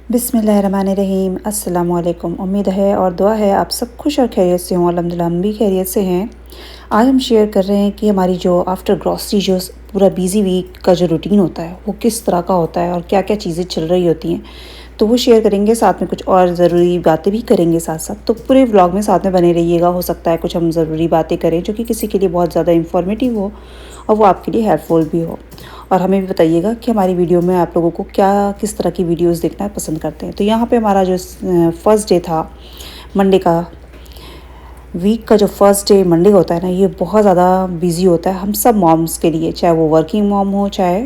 बिस्मिल्लाहिर्रहमानिर्रहीम। अस्सलामु अलैकुम। उम्मीद है और दुआ है आप सब खुश और खैरियत से हों। अल्हम्दुलिल्लाह हम भी खैरियत से हैं। आज हम शेयर कर रहे हैं कि हमारी जो आफ्टर ग्रॉसरी जो पूरा बिज़ी वीक का जो रूटीन होता है वो किस तरह का होता है और क्या-क्या चीज़ें चल रही होती हैं। तो वो शेयर करेंगे, साथ में कुछ और ज़रूरी बातें भी करेंगे साथ-साथ। तो पूरे व्लॉग में साथ में बने रहिएगा। हो सकता है कुछ हम ज़रूरी बातें करें जो कि किसी के लिए बहुत ज़्यादा इन्फॉर्मेटिव हो और वो आपके लिए हेल्पफुल भी हो। और हमें भी बताइएगा कि हमारी वीडियो में आप लोगों को क्या किस तरह की वीडियोस देखना पसंद करते हैं। तो यहाँ पे हमारा जो फर्स्ट डे था मंडे का, वीक का जो फर्स्ट डे मंडे होता है ना, ये बहुत ज़्यादा बिजी होता है हम सब मॉम्स के लिए, चाहे वो वर्किंग मॉम हो चाहे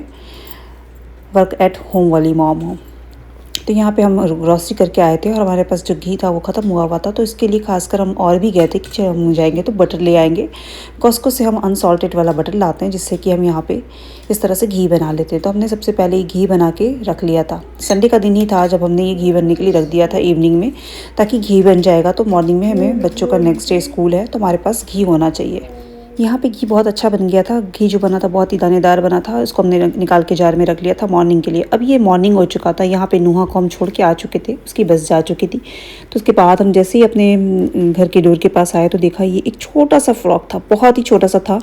वर्क एट होम वाली मॉम हो। तो यहाँ पे हम ग्रॉसरी करके आए थे और हमारे पास जो घी था वो ख़त्म हुआ हुआ था, तो इसके लिए खासकर हम और भी गए थे कि चलो हम जाएंगे तो बटर ले आएंगे। कॉस्को से हम अनसॉल्टेड वाला बटर लाते हैं जिससे कि हम यहाँ पे इस तरह से घी बना लेते हैं। तो हमने सबसे पहले ये घी बना के रख लिया था। संडे का दिन ही था जब हमने ये घी बनने के लिए रख दिया था इवनिंग में, ताकि घी बन जाएगा तो मॉर्निंग में हमें बच्चों का नेक्स्ट डे स्कूल है तो हमारे पास घी होना चाहिए। यहाँ पे घी बहुत अच्छा बन गया था। घी जो बना था बहुत ही दानेदार बना था। इसको हमने निकाल के जार में रख लिया था मॉर्निंग के लिए। अब ये मॉर्निंग हो चुका था। यहाँ पे नुहा को हम छोड़ के आ चुके थे, उसकी बस जा चुकी थी। तो उसके बाद हम जैसे ही अपने घर के डोर के पास आए तो देखा ये एक छोटा सा फ्रॉक था, बहुत ही छोटा सा था,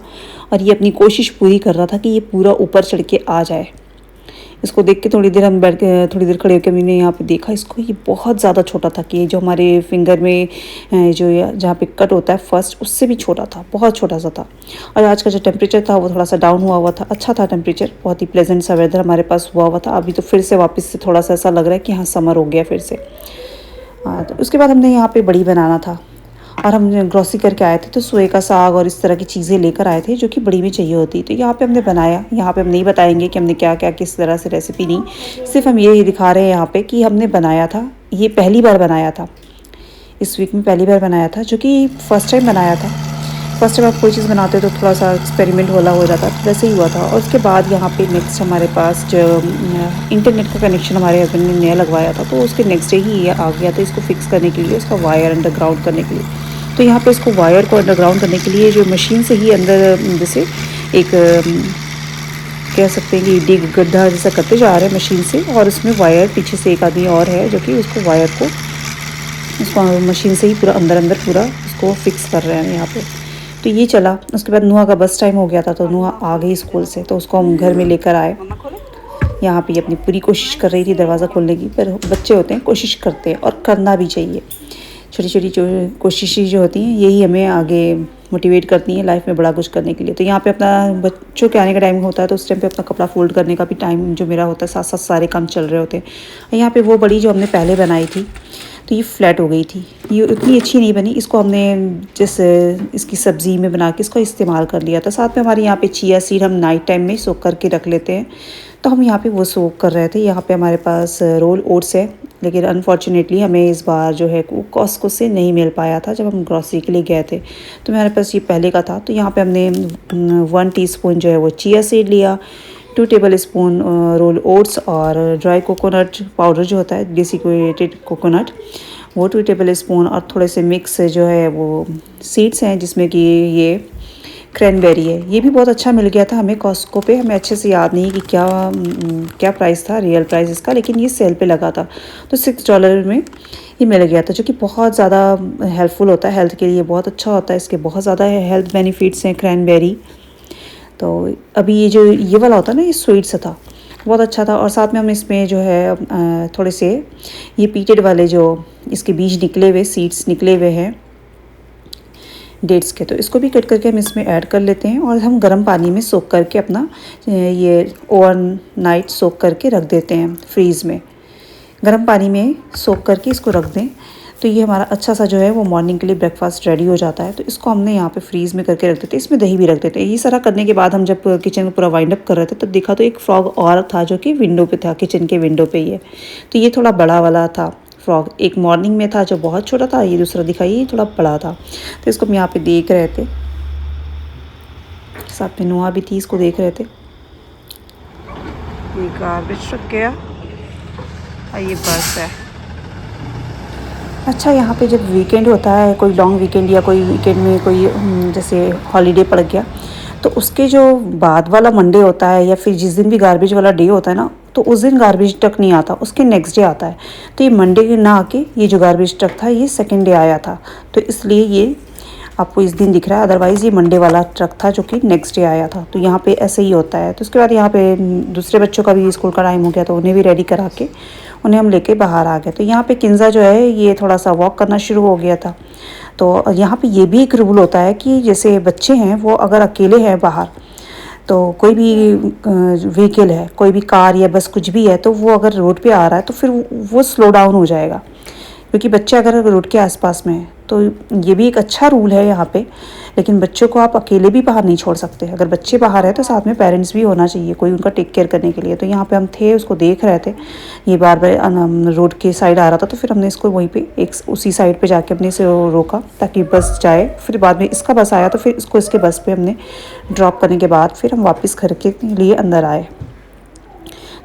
और ये अपनी कोशिश पूरी कर रहा था कि ये पूरा ऊपर चढ़ के आ जाए। इसको देख के थोड़ी देर हम बैठ के थोड़ी देर खड़े होकर मैंने यहाँ पे देखा इसको। ये बहुत ज़्यादा छोटा था कि जो हमारे फिंगर में जो जहाँ पे कट होता है फर्स्ट, उससे भी छोटा था, बहुत छोटा सा था। और आज का जो टेम्परेचर था वो थोड़ा सा डाउन हुआ हुआ था। अच्छा था टेम्परेचर, बहुत ही प्लेजेंट सा वेदर हमारे पास हुआ हुआ था। अभी तो फिर से वापस से थोड़ा सा ऐसा लग रहा है कि हाँ समर हो गया फिर से। तो उसके बाद हमने यहाँ पे बड़ी बनाना था और हम ग्रॉसरी करके आए थे तो सोए का साग और इस तरह की चीज़ें लेकर आए थे जो कि बड़ी में चाहिए होती। तो यहाँ पे हमने बनाया। यहाँ पे हम नहीं बताएंगे कि हमने क्या क्या किस तरह से रेसिपी नहीं, सिर्फ हम ये दिखा रहे हैं यहाँ पे कि हमने बनाया था। ये पहली बार बनाया था, इस वीक में पहली बार बनाया था, जो कि फर्स्ट टाइम बनाया था। फर्स्ट टाइम आप कोई चीज़ बनाते तो थोड़ा सा एक्सपेरिमेंट वाला हो जाता, तो वैसे ही हुआ था। और उसके बाद यहाँ पे नेक्स्ट हमारे पास जो इंटरनेट का कनेक्शन हमारे हस्बैंड ने नया लगवाया था, तो उसके नेक्स्ट डे ही ये आ गया था इसको फिक्स करने के लिए, उसका वायर अंडरग्राउंड करने के लिए। तो यहाँ पे इसको वायर को अंडरग्राउंड करने के लिए जो मशीन से ही अंदर जैसे एक कह सकते हैं कि डिग गड्ढा जैसा करते जा रहे हैं मशीन से, और उसमें वायर पीछे से एक आदमी और है जो कि उसको वायर को उसको मशीन से ही पूरा अंदर अंदर पूरा उसको फिक्स कर रहे हैं यहाँ पे। तो ये चला। उसके बाद नुआ का बस टाइम हो गया था तो नुआ आ गई स्कूल से, तो उसको हम घर में लेकर आए। यहाँ पे अपनी पूरी कोशिश कर रही थी दरवाज़ा खोलने की, पर बच्चे होते हैं कोशिश करते हैं और करना भी चाहिए। छोटी छोटी जो कोशिशें जो होती हैं यही हमें आगे मोटिवेट करती हैं लाइफ में बड़ा कुछ करने के लिए। तो यहाँ पे अपना बच्चों के आने का टाइम होता है तो उस टाइम पे अपना कपड़ा फोल्ड करने का भी टाइम जो मेरा होता है, साथ साथ सारे काम चल रहे होते हैं। यहाँ पे वो बड़ी जो हमने पहले बनाई थी तो ये फ्लैट हो गई थी, ये इतनी अच्छी नहीं बनी। इसको हमने जैसे इसकी सब्ज़ी में बना के इसको इस्तेमाल कर लिया था। साथ में हमारे यहाँ पे चिया सीड हम नाइट टाइम में सोक करके रख लेते हैं, तो हम यहाँ पे वो सोक कर रहे थे। यहाँ पे हमारे पास रोल ओट्स है, लेकिन अनफॉर्चुनेटली हमें इस बार जो है वो कॉस्को से नहीं मिल पाया था जब हम ग्रॉसरी के लिए गए थे। तो मेरे पास ये पहले का था। तो यहाँ पे हमने 1 टीस्पून जो है वो चिया सीड लिया, 2 टेबल स्पून रोल ओट्स, और ड्राई कोकोनट पाउडर जो होता है डेसिकेटेड कोकोनट वो 2 टेबल स्पून, और थोड़े से मिक्स जो है वो सीड्स हैं जिसमें कि ये क्रैनबेरी है। ये भी बहुत अच्छा मिल गया था हमें कॉस्को पे। हमें अच्छे से याद नहीं कि क्या प्राइस था, रियल प्राइस इसका, लेकिन ये सेल पे लगा था तो $6 में ये मिल गया था, जो कि बहुत ज़्यादा हेल्पफुल होता है, हेल्थ के लिए बहुत अच्छा होता है। इसके बहुत ज़्यादा हेल्थ बेनिफिट्स हैं क्रैनबेरी। तो अभी ये जो ये वाला होता है ना, ये स्वीट सा था, बहुत अच्छा था। और साथ में हम इसमें जो है थोड़े से ये पीटेड वाले जो इसके बीज निकले हुए, सीड्स निकले हुए हैं डेट्स के, तो इसको भी कट करके हम इसमें ऐड कर लेते हैं। और हम गर्म पानी में सोक करके अपना ये ओवरनाइट सोक करके रख देते हैं फ्रीज़ में। गर्म पानी में सोक करके इसको रख दें तो ये हमारा अच्छा सा जो है वो मॉर्निंग के लिए ब्रेकफास्ट रेडी हो जाता है। तो इसको हमने यहाँ पे फ्रीज़ में करके रख देते हैं। इसमें दही भी रख देते हैं। ये सारा करने के बाद हम जब किचन को पूरा वाइंड अप कर रहे थे तब देखा तो एक फ्रॉग और था जो कि विंडो पे था, किचन के विंडो पे ही है। तो ये थोड़ा बड़ा वाला था फ्रॉग। एक मॉर्निंग में था जो बहुत छोटा था, ये दूसरा दिखाई ये थोड़ा बड़ा था। तो इसको हम यहाँ पे देख रहे थे, साथ में नुआ भी थी, इसको देख रहे थे। ये गार्बेज रख गया और ये बस है। अच्छा, यहाँ पे जब वीकेंड होता है, कोई लॉन्ग वीकेंड या कोई वीकेंड में कोई जैसे हॉलीडे पड़ गया, तो उसके जो बाद वाला मंडे होता है या फिर जिस दिन भी गार्बेज वाला डे होता है ना, तो उस दिन गार्बेज ट्रक नहीं आता, उसके नेक्स्ट डे आता है। तो ये मंडे ना आके ये जो गार्बेज ट्रक था ये सेकेंड डे आया था, तो इसलिए ये आपको इस दिन दिख रहा है। अदरवाइज़ ये मंडे वाला ट्रक था जो कि नेक्स्ट डे आया था। तो यहाँ पे ऐसे ही होता है। तो उसके बाद यहाँ पे दूसरे बच्चों का भी स्कूल का टाइम हो गया, तो उन्हें भी रेडी करा के उन्हें हम लेके बाहर आ गए। तो यहाँ पे किंजा जो है ये थोड़ा सा वॉक करना शुरू हो गया था। तो यहाँ पे ये भी एक रूल होता है कि जैसे बच्चे हैं वो अगर अकेले हैं बाहर, तो कोई भी व्हीकल है, कोई भी कार या बस कुछ भी है, तो वो अगर रोड पे आ रहा है तो फिर वो स्लो डाउन हो जाएगा, क्योंकि बच्चे अगर रोड के आसपास में है। तो ये भी एक अच्छा रूल है यहाँ पे। लेकिन बच्चों को आप अकेले भी बाहर नहीं छोड़ सकते। अगर बच्चे बाहर है तो साथ में पेरेंट्स भी होना चाहिए, कोई उनका टेक केयर करने के लिए। तो यहाँ पे हम थे, उसको देख रहे थे, ये बार बार रोड के साइड आ रहा था, तो फिर हमने इसको वहीं पे एक उसी साइड पे जाके हमने इसे रोका ताकि बस जाए। फिर बाद में इसका बस आया, तो फिर इसको इसके बस पे हमने ड्रॉप करने के बाद फिर हम वापस घर के लिए अंदर आए।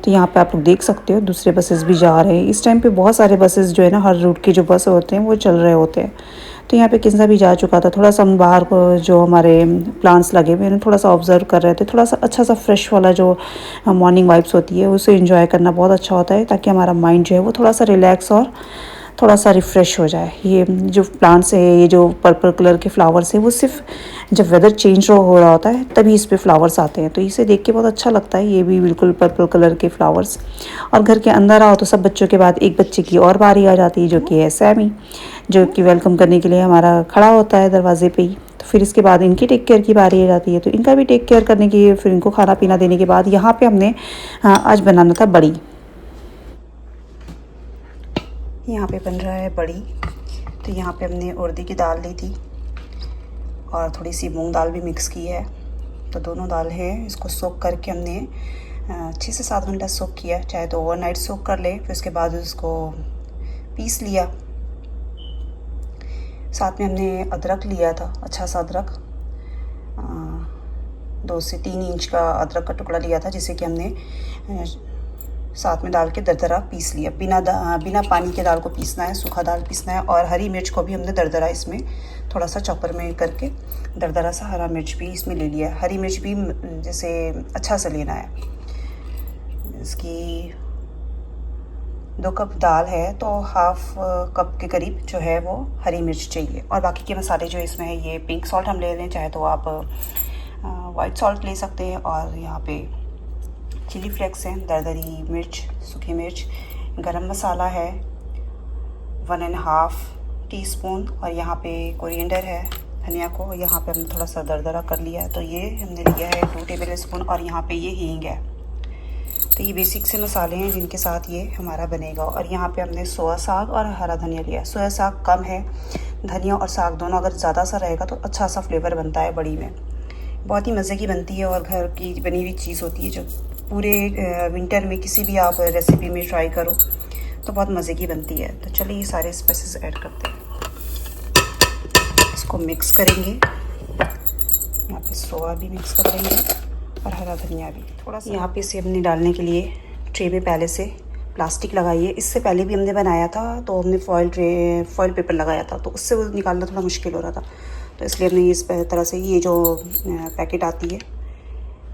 तो यहाँ पे आप लोग देख सकते हो दूसरे बसेस भी जा रहे हैं। इस टाइम पे बहुत सारे बसेस जो है ना, हर रूट के जो बस होते हैं वो चल रहे होते हैं। तो यहाँ पे किंजा भी जा चुका था। थोड़ा सा हम बाहर को जो हमारे प्लांट्स लगे हुए हैं थोड़ा सा ऑब्जर्व कर रहे थे। थोड़ा सा अच्छा सा फ्रेश वाला जो मॉर्निंग वाइब्स होती है उसे एंजॉय करना बहुत अच्छा होता है, ताकि हमारा माइंड जो है वो थोड़ा सा रिलैक्स और थोड़ा सा रिफ़्रेश हो जाए। ये जो प्लांट्स है, ये जो पर्पल कलर के फ्लावर्स है, वो सिर्फ जब वेदर चेंज हो रहा होता है तभी इस पे फ्लावर्स आते हैं। तो इसे देख के बहुत अच्छा लगता है। ये भी बिल्कुल पर्पल कलर के फ्लावर्स। और घर के अंदर आओ तो सब बच्चों के बाद एक बच्चे की और बारी आ जाती है, जो कि है सैमी, जो कि वेलकम करने के लिए हमारा खड़ा होता है दरवाजे पे ही। तो फिर इसके बाद इनकी टेक केयर की बारी आ जाती है। तो इनका भी टेक केयर करने की, फिर इनको खाना पीना देने के बाद यहाँ पे हमने आज बनाना था बड़ी। यहाँ पे बन रहा है बड़ी। तो यहाँ पे हमने उड़दी की दाल ली थी और थोड़ी सी मूंग दाल भी मिक्स की है। तो दोनों दाल है, इसको सोक करके हमने 6 से 7 घंटा सोक किया। चाहे तो ओवरनाइट सोक कर ले, फिर उसके बाद उसको पीस लिया। साथ में हमने अदरक लिया था, अच्छा सा अदरक, 2 से 3 इंच का अदरक का टुकड़ा लिया था, जिसे कि हमने साथ में डाल के दरदरा पीस लिया। बिना पानी के दाल को पीसना है, सूखा दाल पीसना है। और हरी मिर्च को भी हमने दरदरा इसमें थोड़ा सा चॉपर में करके दरदरा सा हरा मिर्च भी इसमें ले लिया है। हरी मिर्च भी जैसे अच्छा सा लेना है। इसकी 2 कप दाल है तो हाफ कप के करीब जो है वो हरी मिर्च चाहिए। और बाकी के मसाले जो इसमें है, ये पिंक सॉल्ट हम ले लें, चाहे तो आप वाइट सॉल्ट ले सकते हैं। और यहाँ पे चिली फ्लेक्स हैं, दरदरी मिर्च, सूखी मिर्च, गरम मसाला है 1.5 टीस्पून। और यहाँ पे कोरिएंडर है, धनिया को यहाँ पे हमने थोड़ा सा दरदरा कर लिया है। तो ये हमने लिया है 2 टेबल स्पून। और यहाँ पे ये हींग है। तो ये बेसिक से मसाले हैं जिनके साथ ये हमारा बनेगा। और यहाँ पे हमने सोया साग और हरा धनिया लिया है। सोया साग कम है, धनिया और साग दोनों अगर ज़्यादा सा रहेगा तो अच्छा सा फ्लेवर बनता है बड़ी में। बहुत ही मज़े की बनती है और घर की बनी हुई चीज़ होती है, जो पूरे विंटर में किसी भी आप रेसिपी में ट्राई करो तो बहुत मज़े की बनती है। तो चलिए ये सारे स्पाइसेस ऐड करते हैं, इसको मिक्स करेंगे। यहाँ पे सोया भी मिक्स कर लेंगे और हरा धनिया भी थोड़ा सा। यहाँ पे इसे हमने डालने के लिए ट्रे में पहले से प्लास्टिक लगाई है। इससे पहले भी हमने बनाया था तो हमने फॉइल पेपर लगाया था, तो उससे वो निकालना थोड़ा मुश्किल हो रहा था। तो इसलिए हमने इस तरह से ये जो पैकेट आती है,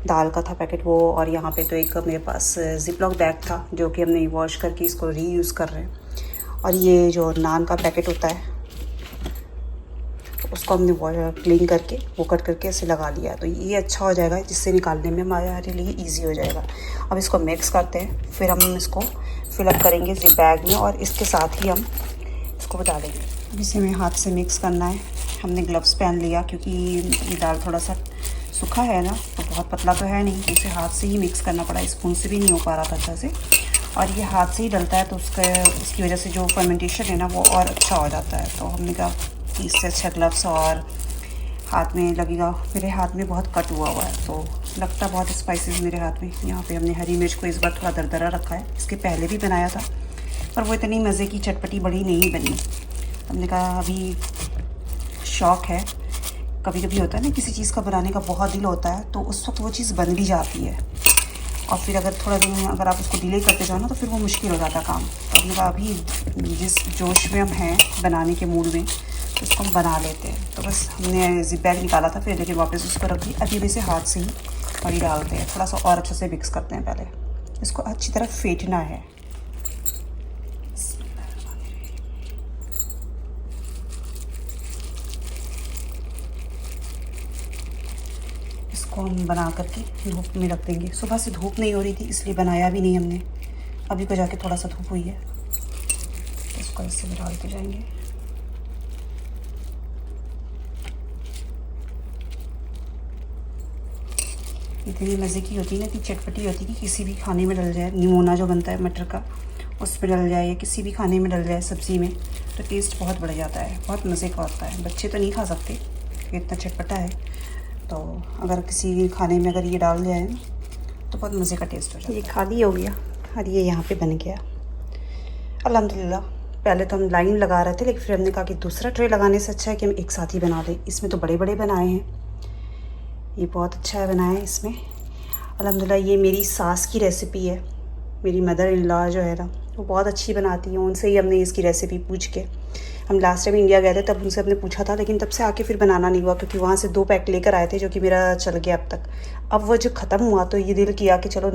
दाल का था पैकेट वो। और यहाँ पे तो एक मेरे पास जिपलॉक बैग था जो कि हमने वॉश करके इसको रीयूज़ कर रहे हैं। और ये जो नान का पैकेट होता है तो उसको हमने क्लीन करके वो कट करके ऐसे लगा लिया। तो ये अच्छा हो जाएगा, जिससे निकालने में हमारे लिए ईजी हो जाएगा। अब इसको मिक्स करते हैं, फिर हम इसको फिलअप करेंगे जिप बैग में और इसके साथ ही हम इसको डालेंगे। अब इसे हमें हाथ से मिक्स करना है। हमने ग्लव्स पहन लिया क्योंकि ये दाल थोड़ा सा सूखा है ना, तो बहुत पतला तो है नहीं, तो इसे हाथ से ही मिक्स करना पड़ा। स्पून से भी नहीं हो पा रहा था अच्छा से। और ये हाथ से ही डलता है तो उसकी वजह से जो फर्मेंटेशन है ना वो और अच्छा हो जाता है। तो हमने कहा कि इससे अच्छा ग्लव्स और हाथ में लगेगा। मेरे हाथ में बहुत कट हुआ है तो लगता बहुत स्पाइसेस मेरे हाथ में। यहाँ पे हमने हरी मिर्च को इस बार थोड़ा दरदरा रखा है, इसके पहले भी बनाया था पर वो इतनी मज़े की चटपटी बड़ी नहीं बनी। हमने कहा अभी शौक़ है, कभी कभी होता है ना किसी चीज़ का बनाने का बहुत दिल होता है तो उस वक्त वो चीज़ बन भी जाती है। और फिर अगर थोड़ा दिन अगर आप उसको डिले करते जाओ ना तो फिर वो मुश्किल हो जाता काम। तो हमने कहा अभी जिस जोश में हम हैं बनाने के मूड में तो उसको हम बना लेते हैं। तो बस हमने जिप बैग निकाला था, फिर लेकिन वापस उसको रख दी। अभी भी इसे हाथ से ही बड़ी डालते हैं, थोड़ा सा और अच्छे से मिक्स करते हैं पहले। इसको अच्छी तरह फेंटना है। इसको हम बना करके धूप में रख देंगे। सुबह से धूप नहीं हो रही थी इसलिए बनाया भी नहीं हमने, अभी को जाके थोड़ा सा धूप हुई है। इसको ऐसे में डालते जाएंगे। इतनी मज़े की होती है ना, इतनी चटपटी होती है कि किसी भी खाने में डल जाए। निमोना जो बनता है मटर का, उस पर डल जाए या किसी भी खाने में डल जाए सब्ज़ी में, तो टेस्ट बहुत बढ़ जाता है, बहुत मज़े का होता है। बच्चे तो नहीं खा सकते, इतना चटपटा है, तो अगर किसी खाने में अगर ये डाल जाए ना तो बहुत मज़े का टेस्ट हो जाता है। ये खाली हो गया और ये यहाँ पे बन गया अल्हम्दुलिल्लाह। पहले तो हम लाइन लगा रहे थे, लेकिन फिर हमने कहा कि दूसरा ट्रे लगाने से अच्छा है कि हम एक साथ ही बना दें। इसमें तो बड़े बड़े बनाए हैं, ये बहुत अच्छा है बनाया है इसमें अल्हम्दुलिल्लाह। ये मेरी सास की रेसिपी है, मेरी मदर इन लॉ जो है ना वो बहुत अच्छी बनाती हैं, उनसे ही हमने इसकी रेसिपी पूछ के, हम लास्ट टाइम इंडिया गए थे तब उनसे हमने पूछा था, लेकिन तब से आके फिर बनाना नहीं हुआ, क्योंकि वहाँ से 2 पैक लेकर आए थे जो कि मेरा चल गया अब तक। अब वो जो ख़त्म हुआ तो ये दिल किया कि चलो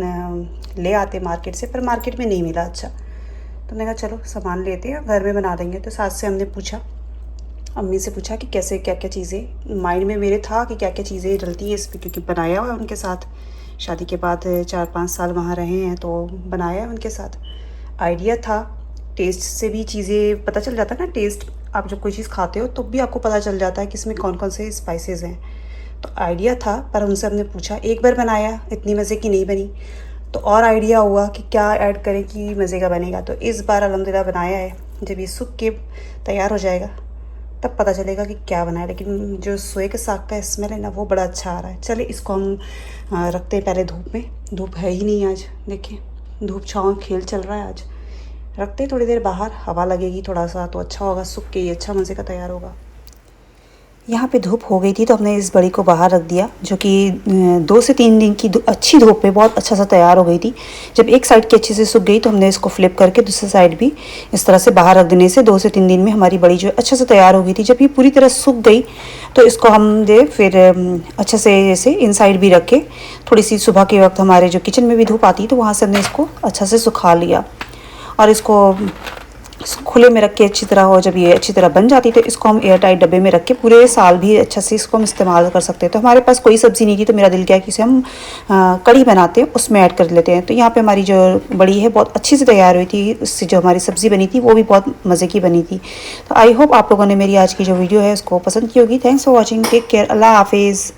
ले आते मार्केट से, पर मार्केट में नहीं मिला अच्छा, तो मैंने कहा चलो सामान लेते हैं घर में बना देंगे। तो सास से हमने पूछा, अम्मी से पूछा कि कैसे क्या क्या चीज़ें, माइंड में मेरे था कि क्या क्या चीज़ें डलती है इसमें, क्योंकि बनाया हुआ है उनके साथ, शादी के बाद 4-5 साल वहाँ रहे हैं तो बनाया है उनके साथ, आइडिया था। टेस्ट से भी चीज़ें पता चल जाता है ना, टेस्ट आप जब कोई चीज़ खाते हो तो भी आपको पता चल जाता है कि इसमें कौन कौन से स्पाइसेस हैं, तो आइडिया था। पर उनसे हमने पूछा, एक बार बनाया, इतनी मज़े की नहीं बनी, तो और आइडिया हुआ कि क्या ऐड करें कि मज़े का बनेगा। तो इस बार अल्हम्दुलिल्लाह बनाया है। जब ये सूख के तैयार हो जाएगा तब पता चलेगा कि क्या बना है, लेकिन जो सोए के साग का स्मेल है ना वो बड़ा अच्छा आ रहा है। चलिए इसको हम रखते हैं पहले धूप में। धूप है ही नहीं आज, देखिए धूप छाँव खेल चल रहा है आज। रखते हैं थोड़ी देर बाहर, हवा लगेगी थोड़ा सा तो अच्छा होगा, सूख के ये अच्छा मज़े का तैयार होगा। यहाँ पे धूप हो गई थी तो हमने इस बड़ी को बाहर रख दिया, जो कि 2 से 3 दिन की अच्छी धूप में बहुत अच्छा सा तैयार हो गई थी। जब एक साइड की अच्छे से सूख गई तो हमने इसको फ्लिप करके दूसरी साइड भी इस तरह से बाहर रख देने से 2 से 3 दिन में हमारी बड़ी जो है अच्छे से तैयार हो गई थी। जब ये पूरी तरह सूख गई तो इसको हम फिर अच्छे से ऐसे इन साइड भी रख के, थोड़ी सी सुबह के वक्त हमारे जो किचन में भी धूप आती है तो वहाँ से हमने इसको अच्छा से सुखा लिया, और इसको खुले में रख के अच्छी तरह हो, जब ये अच्छी तरह बन जाती तो इसको हम एयर टाइट डब्बे में रख के पूरे साल भी अच्छा से इसको हम इस्तेमाल कर सकते हैं। तो हमारे पास कोई सब्ज़ी नहीं थी तो मेरा दिल किया कि इसे हम कड़ी बनाते हैं उसमें ऐड कर लेते हैं। तो यहाँ पे हमारी जो बड़ी है बहुत अच्छी से तैयार हुई थी, उससे जो हमारी सब्ज़ी बनी थी वो भी बहुत मज़े की बनी थी। तो आई होप आप लोगों ने मेरी आज की जो वीडियो है उसको पसंद की होगी। Thanks for watching, take care, अल्लाह हाफिज़।